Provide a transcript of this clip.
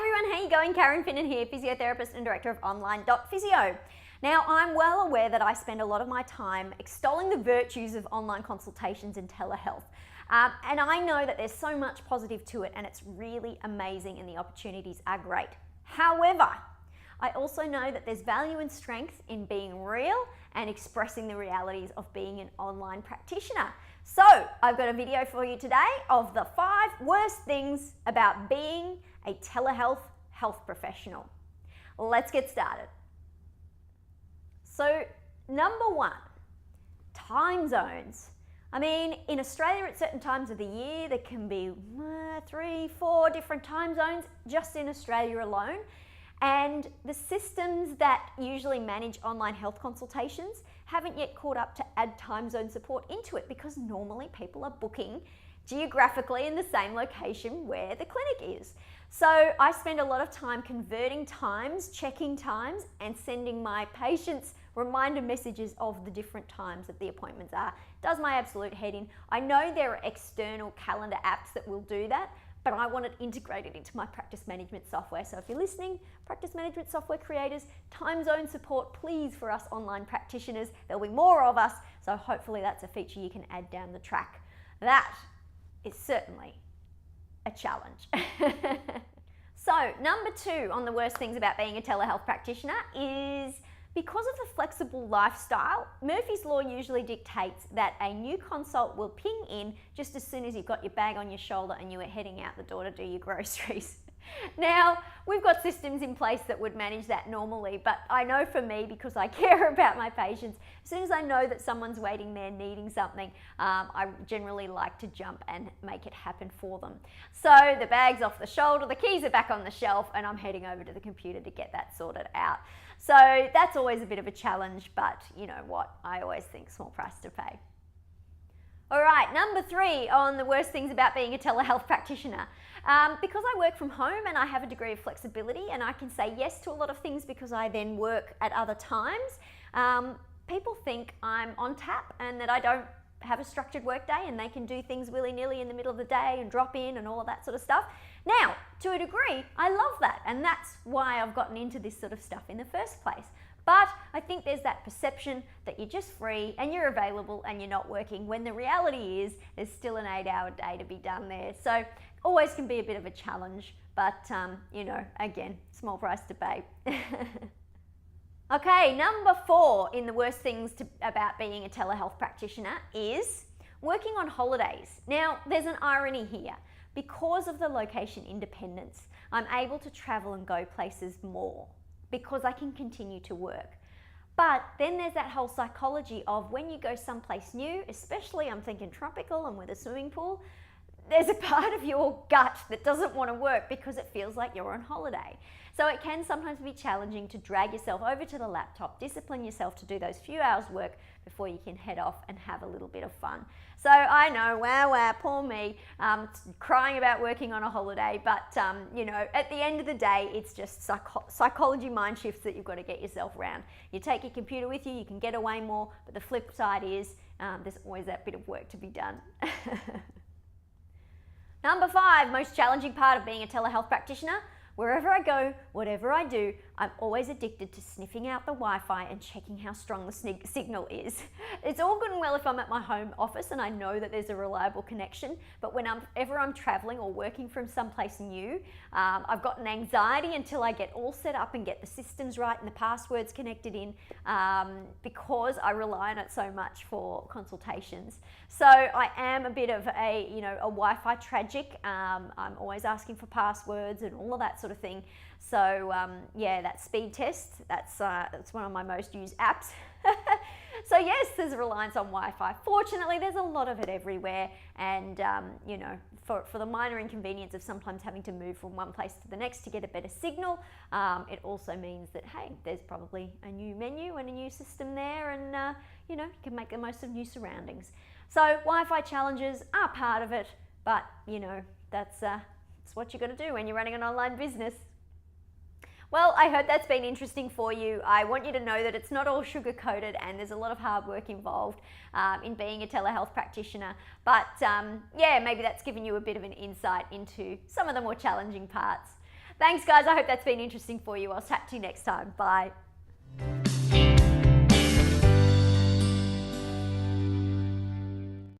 everyone, how you going? Karen Finnan here, physiotherapist and director of online.physio. Now, I'm well aware that I spend a lot of my time extolling the virtues of online consultations and telehealth. And I know that there's so much positive to it and it's really amazing and the opportunities are great. However, I also know that there's value and strength in being real and expressing the realities of being an online practitioner. So I've got a video for you today of the 5 worst things about being a telehealth health professional. Let's get started. So number 1, time zones. I mean, in Australia at certain times of the year, there can be 3, 4 different time zones just in Australia alone. And the systems that usually manage online health consultations haven't yet caught up to add time zone support into it because normally people are booking geographically in the same location where the clinic is. So I spend a lot of time converting times, checking times, and sending my patients reminder messages of the different times that the appointments are. Does my absolute head in. I know there are external calendar apps that will do that, but I want it integrated into my practice management software. So if you're listening, practice management software creators, time zone support, please, for us online practitioners. There'll be more of us, so hopefully that's a feature you can add down the track. That is certainly a challenge. So number 2 on the worst things about being a telehealth practitioner is because of the flexible lifestyle, Murphy's Law usually dictates that a new consult will ping in just as soon as you've got your bag on your shoulder and you are heading out the door to do your groceries. Now, we've got systems in place that would manage that normally, but I know for me, because I care about my patients, as soon as I know that someone's waiting there needing something, I generally like to jump and make it happen for them. So the bag's off the shoulder, the keys are back on the shelf, and I'm heading over to the computer to get that sorted out. So that's always a bit of a challenge, but you know what? I always think small price to pay. All right, number 3 on the worst things about being a telehealth practitioner. Because I work from home and I have a degree of flexibility and I can say yes to a lot of things because I then work at other times, people think I'm on tap and that I don't have a structured work day and they can do things willy-nilly in the middle of the day and drop in and all of that sort of stuff. Now, to a degree, I love that, and that's why I've gotten into this sort of stuff in the first place. But I think there's that perception that you're just free and you're available and you're not working, when the reality is there's still an 8-hour day to be done there. So always can be a bit of a challenge, but you know, again, small price to pay. Okay, number 4 in the worst things about being a telehealth practitioner is working on holidays. Now, there's an irony here. Because of the location independence, I'm able to travel and go places more because I can continue to work. But then there's that whole psychology of when you go someplace new, especially I'm thinking tropical and with a swimming pool, there's a part of your gut that doesn't want to work because it feels like you're on holiday. So it can sometimes be challenging to drag yourself over to the laptop, discipline yourself to do those few hours work before you can head off and have a little bit of fun. So I know, wow, poor me, crying about working on a holiday, but you know, at the end of the day, it's just psychology mind shifts that you've got to get yourself around. You take your computer with you, you can get away more, but the flip side is there's always that bit of work to be done. Number 5, most challenging part of being a telehealth practitioner. Wherever I go, whatever I do, I'm always addicted to sniffing out the Wi-Fi and checking how strong the signal is. It's all good and well if I'm at my home office and I know that there's a reliable connection, but whenever I'm traveling or working from someplace new, I've got an anxiety until I get all set up and get the systems right and the passwords connected in, because I rely on it so much for consultations. So I am a bit of a, you know, a Wi-Fi tragic. I'm always asking for passwords and all of that sort of thing. So yeah, that speed test, that's one of my most used apps. So yes, there's a reliance on Wi-Fi. Fortunately, there's a lot of it everywhere, and you know, for the minor inconvenience of sometimes having to move from one place to the next to get a better signal, it also means that, hey, there's probably a new menu and a new system there, and you know, you can make the most of new surroundings. So Wi-Fi challenges are part of it, but you know, that's what you're going to do when you're running an online business. Well, I hope that's been interesting for you. I want you to know that it's not all sugar-coated and there's a lot of hard work involved in being a telehealth practitioner. But yeah, maybe that's given you a bit of an insight into some of the more challenging parts. Thanks, guys. I hope that's been interesting for you. I'll chat to you next time. Bye.